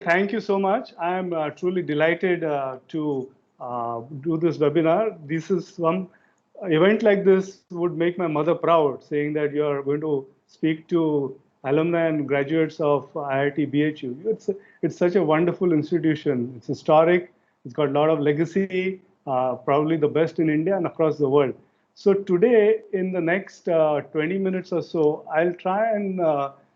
Thank you so much. I am truly delighted to do this webinar. This is some event like this would make my mother proud, saying that you are going to speak to alumni and graduates of IITBHU. It's such a wonderful institution. It's historic. It's got a lot of legacy, probably the best in India and across the world. So today, in the next 20 minutes or so, I'll try and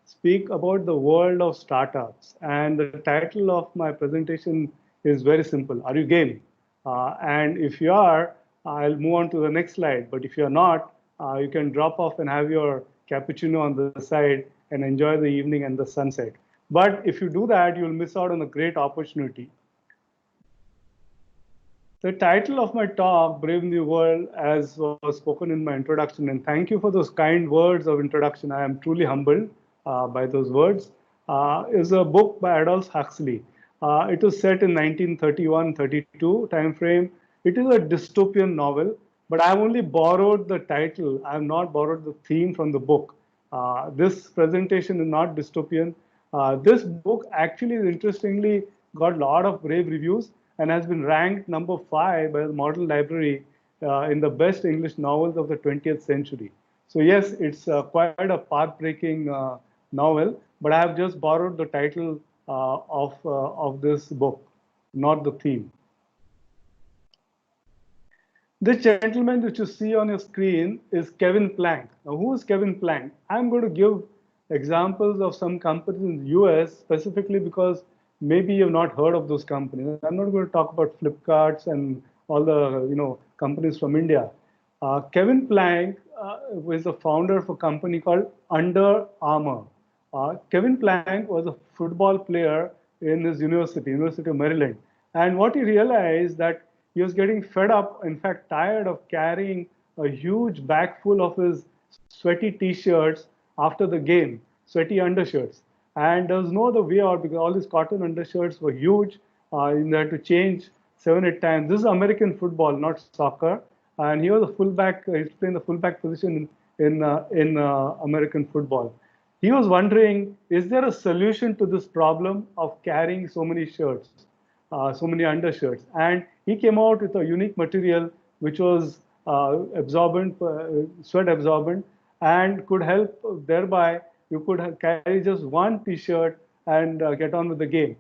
speak about the world of startups. And the title of my presentation is very simple. Are you game? And if you are, I'll move on to the next slide. But if you're not, you can drop off and have your cappuccino on the side and enjoy the evening and the sunset. But if you do that, you'll miss out on a great opportunity. The title of my talk, Brave New World, as was spoken in my introduction, and thank you for those kind words of introduction. I am truly humbled by those words, is a book by Aldous Huxley. It was set in 1931-32 time frame. It is a dystopian novel, but I have only borrowed the title. I have not borrowed the theme from the book. This presentation is not dystopian. This book actually, interestingly, got a lot of rave reviews and has been ranked number 5 by the Model Library in the best English novels of the 20th century. So yes, it's quite a path-breaking novel, but I have just borrowed the title of this book, not the theme. This gentleman that you see on your screen is Kevin Plank. Now, who is Kevin Plank? I'm going to give examples of some companies in the US specifically because maybe you've not heard of those companies. I'm not going to talk about Flipkarts and all the companies from India. Kevin Plank was the founder of a company called Under Armour. Kevin Plank was a football player in his University of Maryland. And what he realized that he was getting fed up, in fact, tired of carrying a huge bag full of his sweaty t-shirts after the game, sweaty undershirts. And there was no other way out because all these cotton undershirts were huge. You had to change 7-8 times. This is American football, not soccer. And he was a fullback. He's playing the fullback position in American football. He was wondering, is there a solution to this problem of carrying so many shirts, so many undershirts? And he came out with a unique material which was absorbent, sweat absorbent, and could help thereby you could carry just one t-shirt and get on with the game.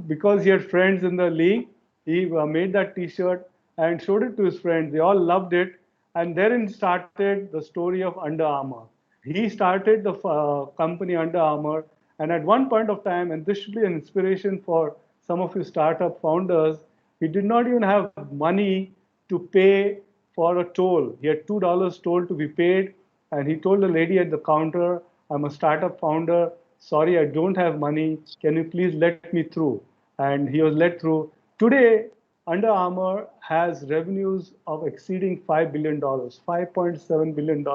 Because he had friends in the league, he made that t-shirt and showed it to his friends. They all loved it. And therein started the story of Under Armour. He started the company Under Armour. And at one point of time, and this should be an inspiration for some of his startup founders, he did not even have money to pay for a toll. He had $2 toll to be paid. And he told the lady at the counter, I'm a startup founder. Sorry, I don't have money. Can you please let me through? And he was let through. Today, Under Armour has revenues of exceeding $5 billion, $5.7 billion.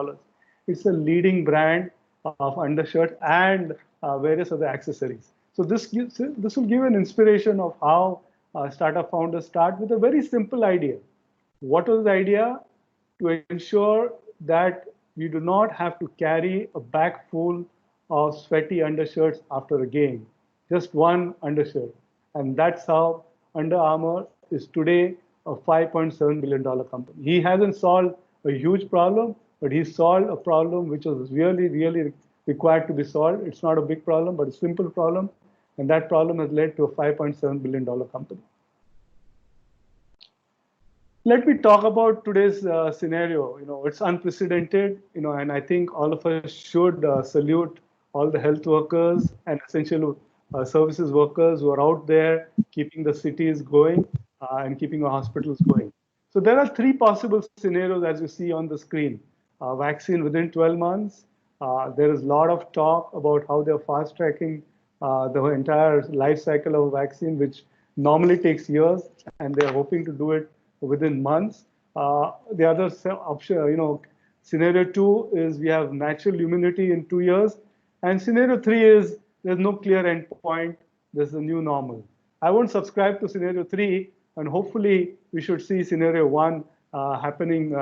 It's a leading brand of undershirts and various other accessories. So this will give an inspiration of how startup founders start with a very simple idea. What was the idea? To ensure that we do not have to carry a bag full of sweaty undershirts after a game, just one undershirt. And that's how Under Armour is today a $5.7 billion company. He hasn't solved a huge problem, but he solved a problem which was really, really required to be solved. It's not a big problem, but a simple problem. And that problem has led to a $5.7 billion company. Let me talk about today's scenario. It's unprecedented, and I think all of us should salute all the health workers and essential services workers who are out there keeping the cities going and keeping our hospitals going. So there are 3 possible scenarios as you see on the screen. Vaccine within 12 months. There is a lot of talk about how they're fast tracking the entire life cycle of a vaccine, which normally takes years, and they're hoping to do it within months. The other option, scenario 2 is we have natural immunity in 2 years. And scenario 3 is there's no clear endpoint. There's a new normal. I won't subscribe to scenario 3, and hopefully we should see scenario 1 happening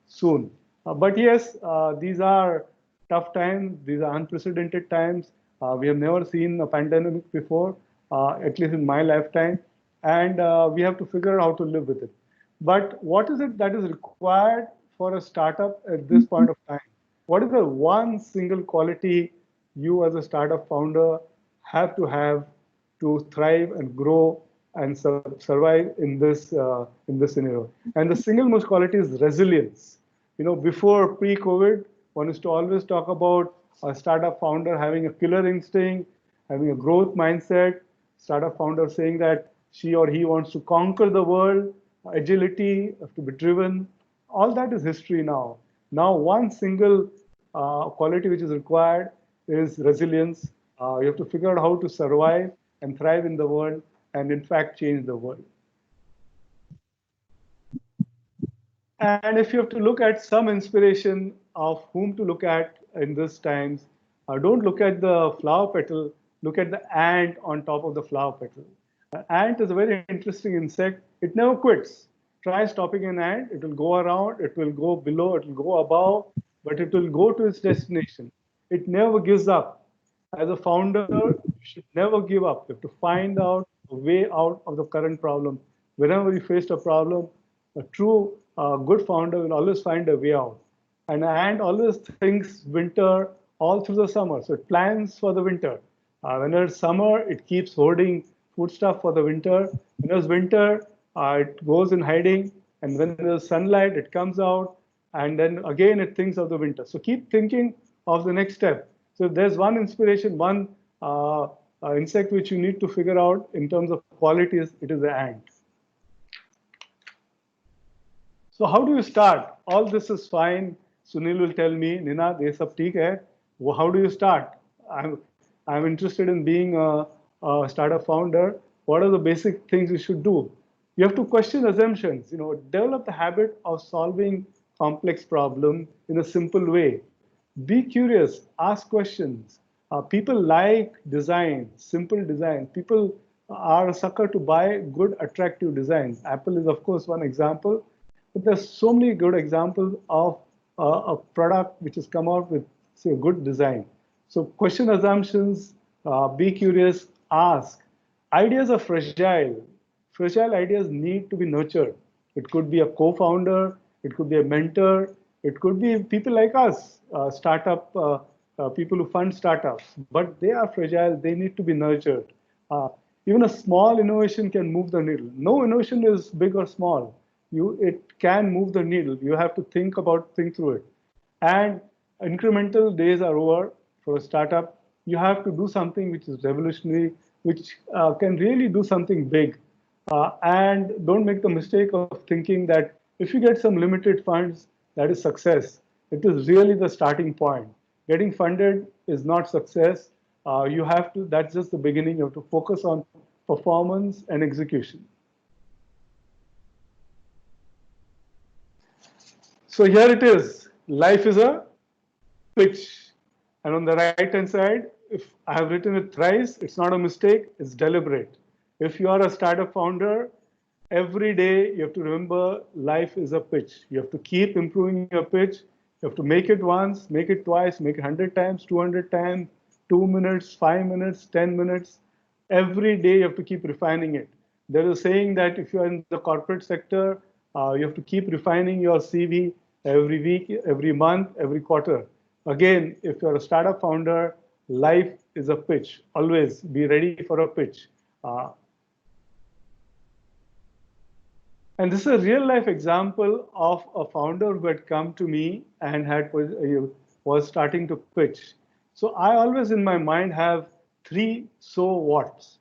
soon. But yes, these are tough times. These are unprecedented times. We have never seen a pandemic before. at least in my lifetime, and we have to figure out how to live with it. But what is it that is required for a startup at this point of time? What is the one single quality you as a startup founder have to thrive and grow and survive in this scenario? And the single most quality is resilience. Before pre-COVID, one used to always talk about a startup founder having a killer instinct, having a growth mindset, startup founder saying that she or he wants to conquer the world, agility, have to be driven. All that is history now. Now, one single quality which is required is resilience. You have to figure out how to survive and thrive in the world and, in fact, change the world. And if you have to look at some inspiration of whom to look at in these times, don't look at the flower petal, look at the ant on top of the flower petal. An ant is a very interesting insect. It never quits. Try stopping an ant, it will go around, it will go below, it will go above, but it will go to its destination. It never gives up. As a founder, you should never give up. You have to find out a way out of the current problem. Whenever you face a problem, a true good founder will always find a way out. And always thinks winter all through the summer. So it plans for the winter. When it's summer, it keeps hoarding foodstuff for the winter. When it's winter, it goes in hiding. And when there's sunlight, it comes out. And then again, it thinks of the winter. So keep thinking of the next step. So there's one inspiration, one insect which you need to figure out in terms of qualities. It is the ant. So how do you start? All this is fine. Sunil will tell me, Nina, ये सब ठीक है. Well, how do you start? I'm interested in being a startup founder. What are the basic things you should do? You have to question assumptions. Develop the habit of solving complex problem in a simple way. Be curious. Ask questions. People like design, simple design. People are a sucker to buy good, attractive designs. Apple is, of course, one example. But there's so many good examples of a product which has come out with, say, good design. So question assumptions, be curious, ask. Ideas are fragile. Fragile ideas need to be nurtured. It could be a co-founder, it could be a mentor, it could be people like us, startup people who fund startups. But they are fragile, they need to be nurtured. Even a small innovation can move the needle. No innovation is big or small. It can move the needle. You have to think through it. And incremental days are over for a startup. You have to do something which is revolutionary, which can really do something big. And don't make the mistake of thinking that if you get some limited funds, that is success. It is really the starting point. Getting funded is not success. That's just the beginning. You have to focus on performance and execution. So here it is. Life is a pitch. And on the right-hand side, if I have written it thrice, it's not a mistake, it's deliberate. If you are a startup founder, every day you have to remember life is a pitch. You have to keep improving your pitch. You have to make it once, make it twice, make it 100 times, 200 times, 2 minutes, 5 minutes, 10 minutes. Every day you have to keep refining it. There is a saying that if you are in the corporate sector, you have to keep refining your CV every week, every month, every quarter. Again, if you're a startup founder, life is a pitch. Always be ready for a pitch. And this is a real life example of a founder who had come to me and was starting to pitch. So I always in my mind have 3 so whats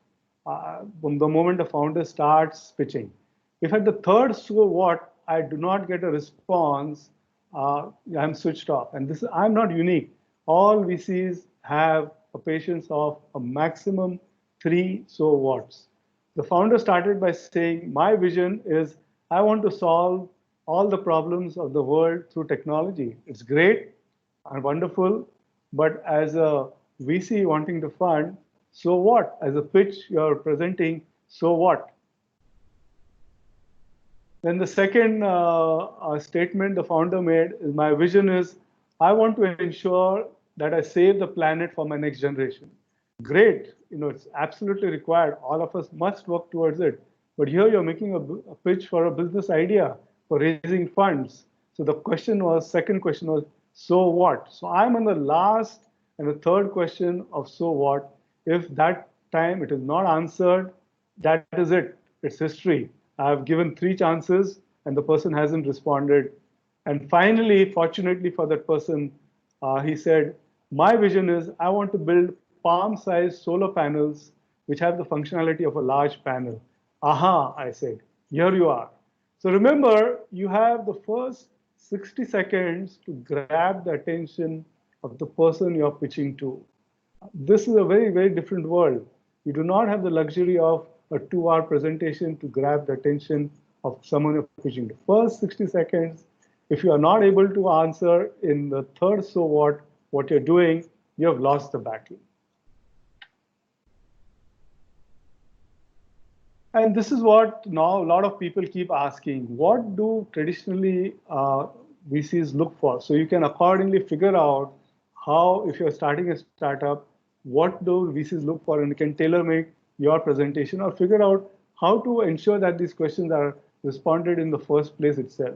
from the moment a founder starts pitching. If at the third so what I do not get a response, I'm switched off. And I'm not unique. All VCs have a patience of a maximum 3 so whats. The founder started by saying, my vision is I want to solve all the problems of the world through technology. It's great and wonderful, but as a VC wanting to fund, so what? As a pitch you're presenting, so what? Then the second statement the founder made is my vision is I want to ensure that I save the planet for my next generation. Great, it's absolutely required. All of us must work towards it. But here you're making a pitch for a business idea for raising funds. So the second question was, so what? So I'm on the last and the third question of so what. If that time it is not answered, that is it. It's history. I've given three chances and the person hasn't responded. And finally, fortunately for that person, he said, my vision is I want to build palm-sized solar panels which have the functionality of a large panel. Aha, I said, here you are. So remember, you have the first 60 seconds to grab the attention of the person you're pitching to. This is a very, very different world. You do not have the luxury of a 2-hour presentation to grab the attention of someone you're pitching to. First 60 seconds, if you are not able to answer in the third so what you're doing, you have lost the battle. And this is what now a lot of people keep asking, what do traditionally VCs look for? So you can accordingly figure out how, if you're starting a startup, what do VCs look for, and you can tailor make your presentation or figure out how to ensure that these questions are responded in the first place itself.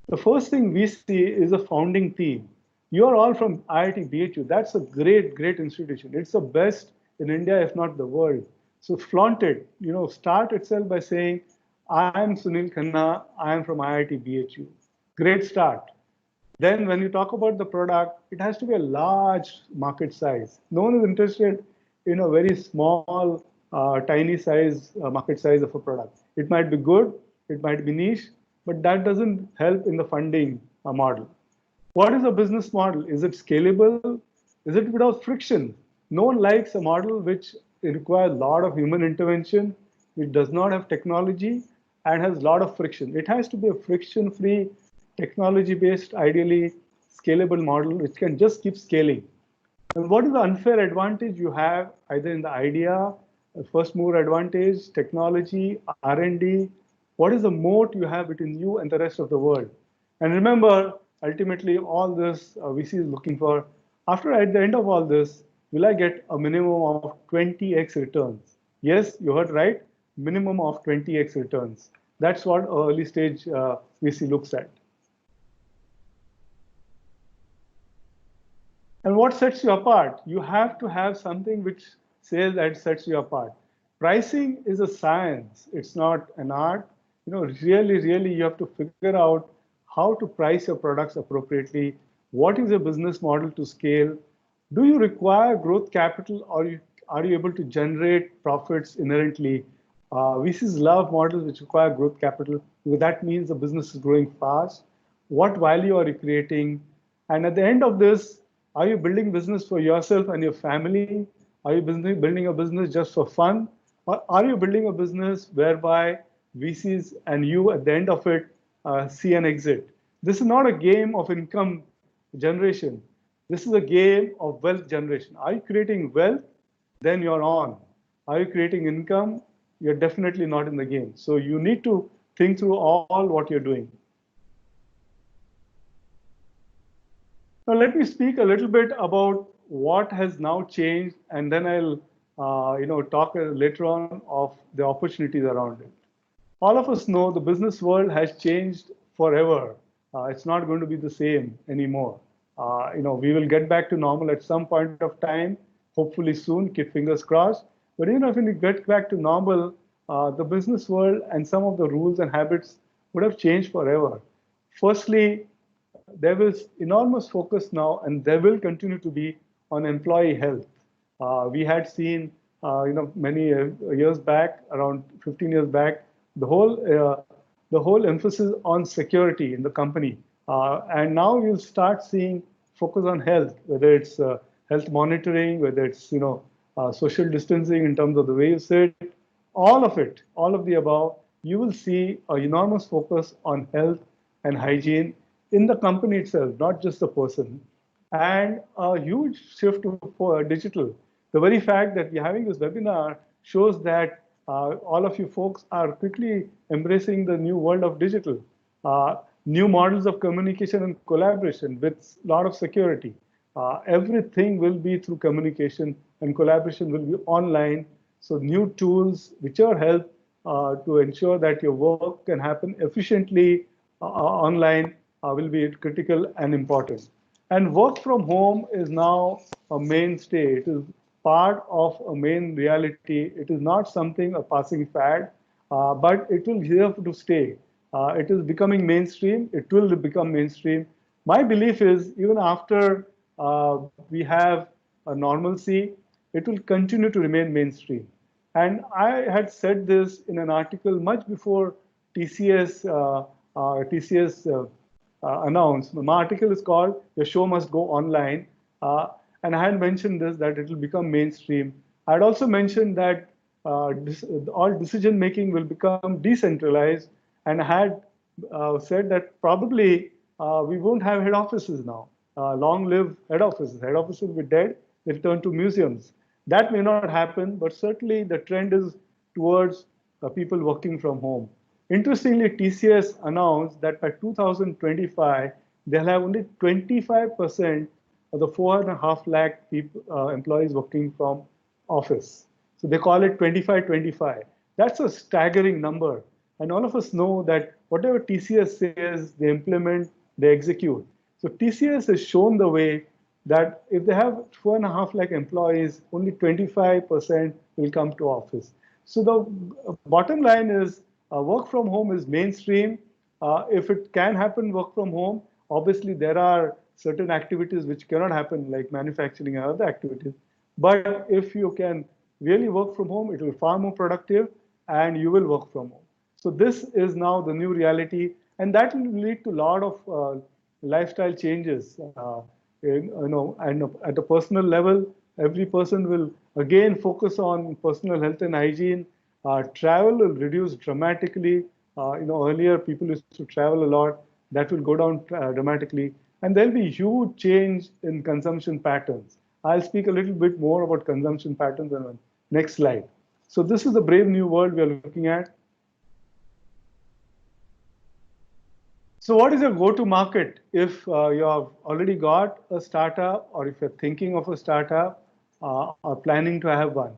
The first thing we see is a founding team. You are all from IITBHU. That's a great, great institution. It's the best in India, if not the world. So flaunt it. Start itself by saying, I'm Sunil Khanna. I'm from IITBHU. Great start. Then when you talk about the product, it has to be a large market size. No one is interested in a very small, tiny size, market size of a product. It might be good, it might be niche, but that doesn't help in the funding model. What is a business model? Is it scalable? Is it without friction? No one likes a model which requires a lot of human intervention, which does not have technology and has a lot of friction. It has to be a friction-free, technology-based, ideally scalable model which can just keep scaling. And what is the unfair advantage you have either in the idea, first mover advantage, technology, R&D? What is the moat you have between you and the rest of the world? And remember, ultimately, all this VC is looking for, at the end of all this, will I get a minimum of 20x returns? Yes, you heard right, minimum of 20x returns. That's what early stage VC looks at. And what sets you apart? You have to have something which says that sets you apart. Pricing is a science. It's not an art. Really, you have to figure out how to price your products appropriately. What is your business model to scale? Do you require growth capital, or are you able to generate profits inherently? VCs love models which require growth capital because that means the business is growing fast. What value are you creating? And at the end of this, are you building business for yourself and your family? Are you building a business just for fun? Or are you building a business whereby VCs and you at the end of it see an exit? This is not a game of income generation. This is a game of wealth generation. Are you creating wealth? Then you're on. Are you creating income? You're definitely not in the game. So you need to think through all what you're doing. Now let me speak a little bit about what has now changed, and then I'll talk later on of the opportunities around it. All of us know the business world has changed forever. It's not going to be the same anymore. We will get back to normal at some point of time, hopefully soon, keep fingers crossed. But even if we get back to normal, the business world and some of the rules and habits would have changed forever. Firstly, there is enormous focus now, and there will continue to be, on employee health. We had seen, many years back, around 15 years back, the whole emphasis on security in the company. And now you'll start seeing focus on health, whether it's health monitoring, whether it's social distancing in terms of the way you sit, all of it, all of the above. You will see an enormous focus on health and hygiene in the company itself, not just the person, and a huge shift to digital. The very fact that we're having this webinar shows that all of you folks are quickly embracing the new world of digital, new models of communication and collaboration with a lot of security. Everything will be through communication, and collaboration will be online. So new tools which are help to ensure that your work can happen efficiently online will be critical and important. And work from home is now a mainstay. It is part of a main reality. It is not something, a passing fad, but it will here to stay. It is becoming mainstream. It will become mainstream. My belief is even after we have a normalcy, it will continue to remain mainstream. And I had said this in an article much before TCS announced. My article is called "Your Show Must Go Online," and I had mentioned this that it will become mainstream. I had also mentioned that all decision making will become decentralized, and I had said that probably we won't have head offices now. Long live head offices. Head offices will be dead. They'll turn to museums. That may not happen, but certainly the trend is towards people working from home. Interestingly, TCS announced that by 2025, they'll have only 25% of the 4.5 lakh people, employees working from office. So they call it 25-25. That's a staggering number. And all of us know that whatever TCS says, they implement, they execute. So TCS has shown the way that if they have 4.5 lakh employees, only 25% will come to office. So the bottom line is work from home is mainstream. If it can happen, work from home, obviously there are certain activities which cannot happen like manufacturing and other activities. But if you can really work from home, it will be far more productive and you will work from home. So this is now the new reality, and that will lead to a lot of lifestyle changes. And at a personal level, every person will again focus on personal health and hygiene. Travel will reduce dramatically. Earlier people used to travel a lot. That will go down dramatically, and there'll be huge change in consumption patterns. I'll speak a little bit more about consumption patterns on the next slide. So this is the brave new world we are looking at. So what is your go-to market if you have already got a startup, or if you're thinking of a startup or planning to have one?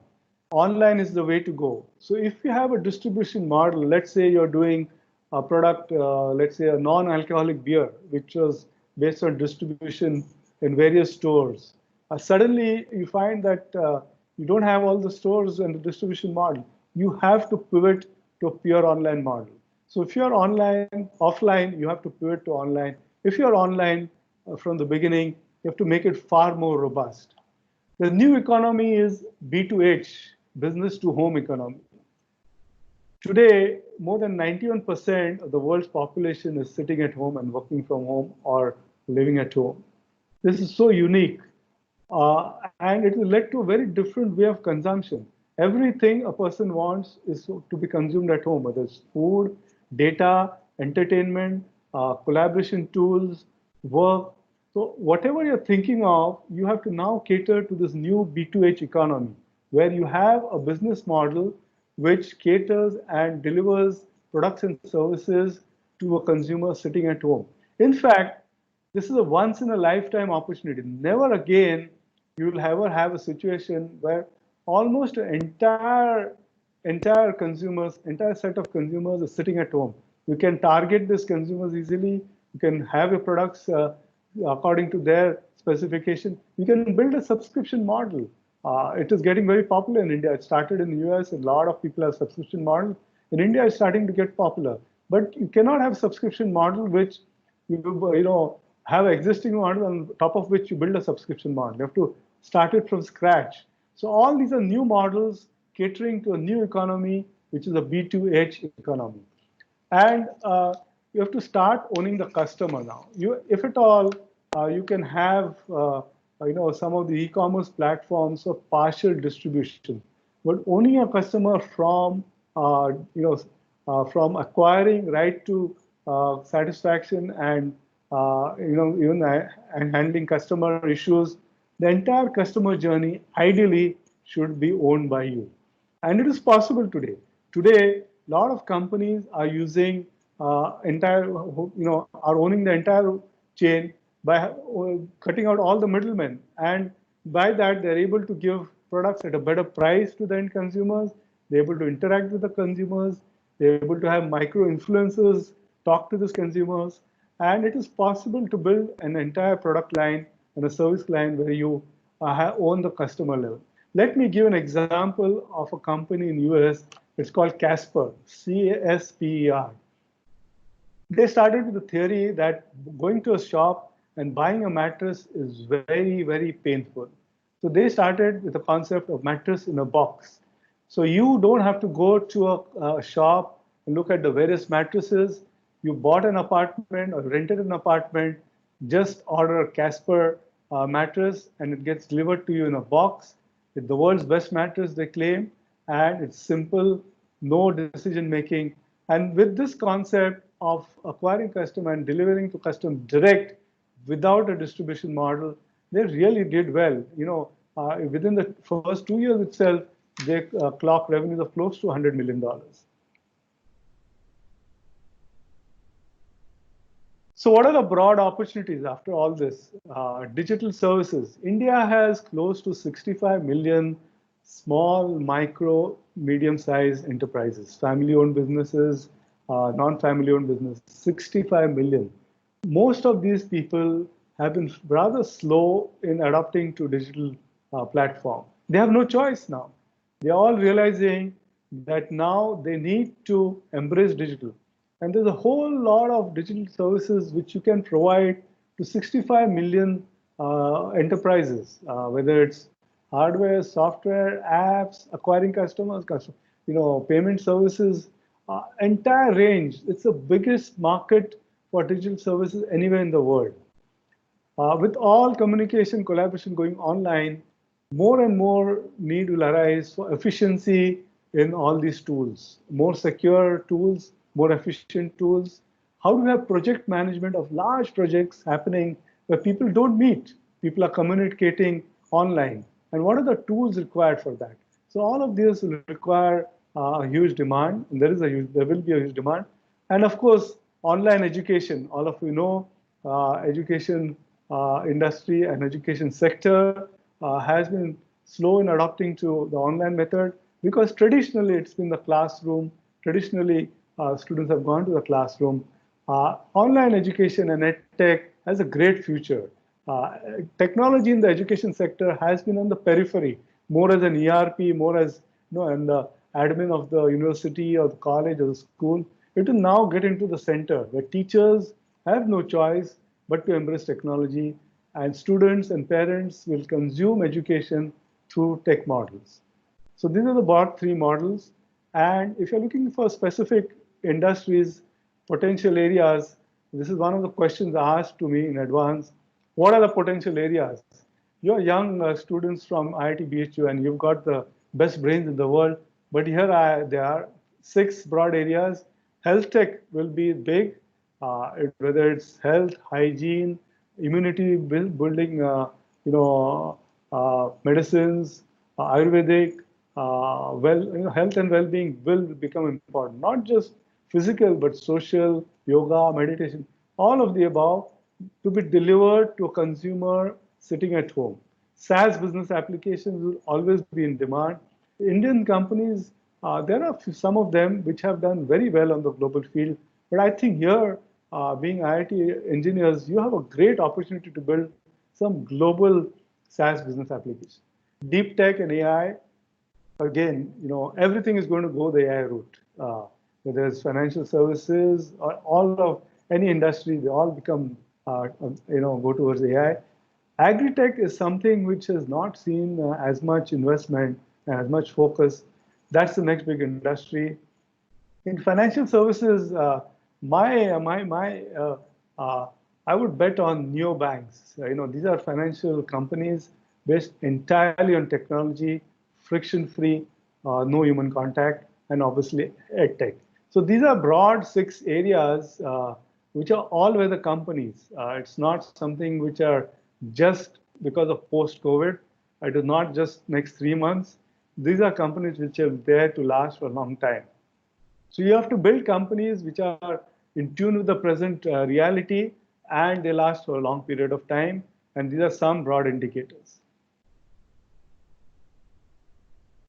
Online is the way to go. So if you have a distribution model, let's say you're doing a product, let's say a non-alcoholic beer, which was based on distribution in various stores. Suddenly you find that you don't have all the stores and the distribution model. You have to pivot to a pure online model. So if you're offline, you have to pivot to online. If you're online from the beginning, you have to make it far more robust. The new economy is B2H, business to home economy. Today, more than 91% of the world's population is sitting at home and working from home or living at home. This is so unique. And it will lead to a very different way of consumption. Everything a person wants is to be consumed at home, whether it's food, data, entertainment, collaboration tools, work. So whatever you're thinking of, you have to now cater to this new B2H economy, where you have a business model which caters and delivers products and services to a consumer sitting at home. In fact, this is a once in a lifetime opportunity. Never again you will ever have a situation where almost an entire set of consumers is sitting at home. You can target these consumers easily. You can have your products according to their specification. You can build a subscription model. It is getting very popular in India. It started in the US. A lot of people have subscription models. In India, it's starting to get popular. But you cannot have a subscription model which have an existing model on top of which you build a subscription model. You have to start it from scratch. So all these are new models catering to a new economy, which is a B2H economy. And you have to start owning the customer now. If at all, you can have some of the e-commerce platforms of partial distribution, but owning a customer from from acquiring right to satisfaction and and handling customer issues, the entire customer journey ideally should be owned by you. And it is possible today. Today, a lot of companies are using are owning the entire chain by cutting out all the middlemen. And by that, they're able to give products at a better price to the end consumers. They're able to interact with the consumers. They're able to have micro influencers talk to these consumers. And it is possible to build an entire product line and a service line where you own the customer level. Let me give an example of a company in US. It's called Casper, CASPER. They started with the theory that going to a shop and buying a mattress is very, very painful. So they started with the concept of mattress in a box. So you don't have to go to a shop and look at the various mattresses. You bought an apartment or rented an apartment, just order a Casper mattress and it gets delivered to you in a box. It's the world's best mattress, they claim, and it's simple, no decision making. And with this concept of acquiring customer and delivering to customer direct without a distribution model, they really did well. Within the first 2 years itself, they clocked revenues of close to $100 million. So what are the broad opportunities after all this? Digital services. India has close to 65 million small, micro, medium-sized enterprises, family-owned businesses, non-family-owned businesses, 65 million. Most of these people have been rather slow in adapting to digital platform. They have no choice now. They're all realizing that now they need to embrace digital. And there's a whole lot of digital services which you can provide to 65 million enterprises, whether it's hardware, software, apps, acquiring customers, payment services, entire range. It's the biggest market for digital services anywhere in the world. With all communication, collaboration going online, more and more need will arise for efficiency in all these tools, more secure tools, more efficient tools. How do we have project management of large projects happening where people don't meet? People are communicating online. And what are the tools required for that? So all of this will require a huge demand. And there will be a huge demand. And of course, online education. All of you know, education industry and education sector has been slow in adopting to the online method because traditionally it's been the classroom. Traditionally, students have gone to the classroom. Online education and EdTech has a great future. Technology in the education sector has been on the periphery, more as an ERP, more as and the admin of the university or the college or the school. It will now get into the center where teachers have no choice but to embrace technology, and students and parents will consume education through tech models. So these are the broad three models. And if you're looking for specific industries, potential areas, this is one of the questions asked to me in advance. What are the potential areas? You're young students from IITBHU and you've got the best brains in the world, but here there are 6 broad areas. Health tech will be big, whether it's health, hygiene, immunity building, medicines, Ayurvedic, health and well-being will become important. Not just physical, but social, yoga, meditation, all of the above to be delivered to a consumer sitting at home. SaaS business applications will always be in demand. Indian companies, there are some of them which have done very well on the global field. But I think here, being IIT engineers, you have a great opportunity to build some global SaaS business applications. Deep tech and AI, again, everything is going to go the AI route. Whether it's financial services or all of any industry, they all become, go towards AI. Agri-tech is something which has not seen as much investment and as much focus. That's the next big industry. In financial services, I would bet on neobanks. These are financial companies based entirely on technology, friction-free, no human contact, and obviously EdTech. So these are broad 6 areas which are all weather companies. It's not something which are just because of post-COVID. It is not just next 3 months. These are companies which are there to last for a long time. So you have to build companies which are in tune with the present reality and they last for a long period of time. And these are some broad indicators.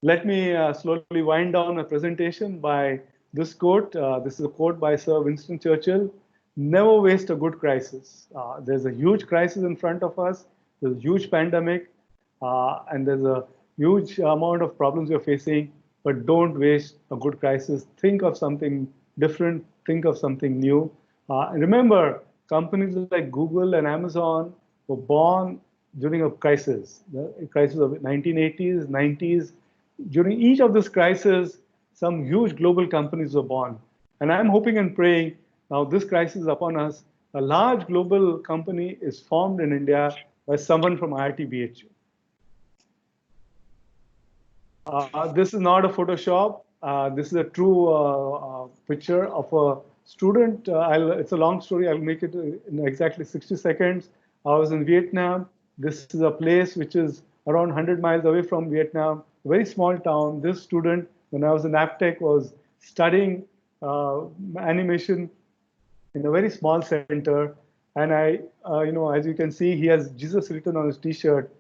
Let me slowly wind down my presentation by this quote. This is a quote by Sir Winston Churchill. Never waste a good crisis. There's a huge crisis in front of us. There's a huge pandemic, and there's a huge amount of problems you're facing, but don't waste a good crisis. Think of something different. Think of something new. Remember, companies like Google and Amazon were born during a crisis, the crisis of 1980s, 90s. During each of these crises, some huge global companies were born. And I'm hoping and praying now this crisis is upon us. A large global company is formed in India by someone from IITBHU. This is not a Photoshop. This is a true picture of a student. It's a long story. I'll make it in exactly 60 seconds. I was in Vietnam. This is a place which is around 100 miles away from Vietnam, a very small town. This student, when I was in AppTech, was studying animation in a very small center. And as you can see, he has Jesus written on his T-shirt.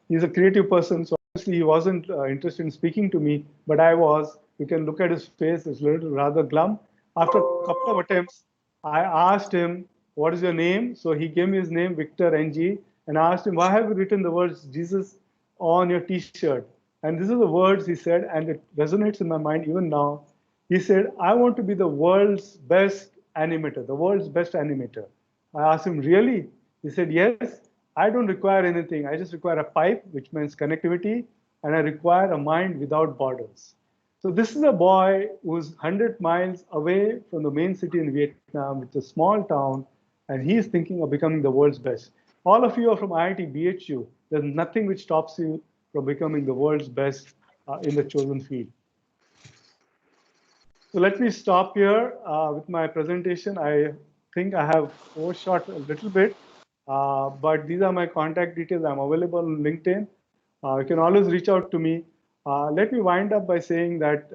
He's a creative person, so obviously he wasn't interested in speaking to me, but I was. You can look at his face; it's rather glum. After a couple of attempts, I asked him, "What is your name?" So he gave me his name, Victor NG, and I asked him, "Why have you written the words Jesus on your T-shirt?" And these are the words he said, and it resonates in my mind even now. He said, "I want to be the world's best animator, the world's best animator." I asked him, "Really?" He said, "Yes, I don't require anything. I just require a pipe, which means connectivity, and I require a mind without borders." So this is a boy who's 100 miles away from the main city in Vietnam, which is a small town, and he's thinking of becoming the world's best. All of you are from IITBHU. There's nothing which stops you from becoming the world's best in the chosen field. So let me stop here with my presentation. I think I have overshot a little bit, but these are my contact details. I'm available on LinkedIn. You can always reach out to me. Let me wind up by saying that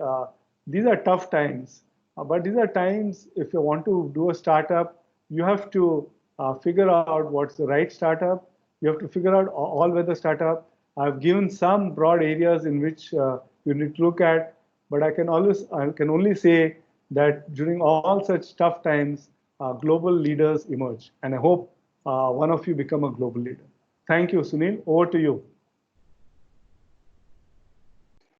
these are tough times, but these are times if you want to do a startup, you have to figure out what's the right startup. You have to figure out all-weather startup. I've given some broad areas in which you need to look at, but I can only say that during all such tough times, global leaders emerge, and I hope one of you become a global leader. Thank you, Sunil. Over to you.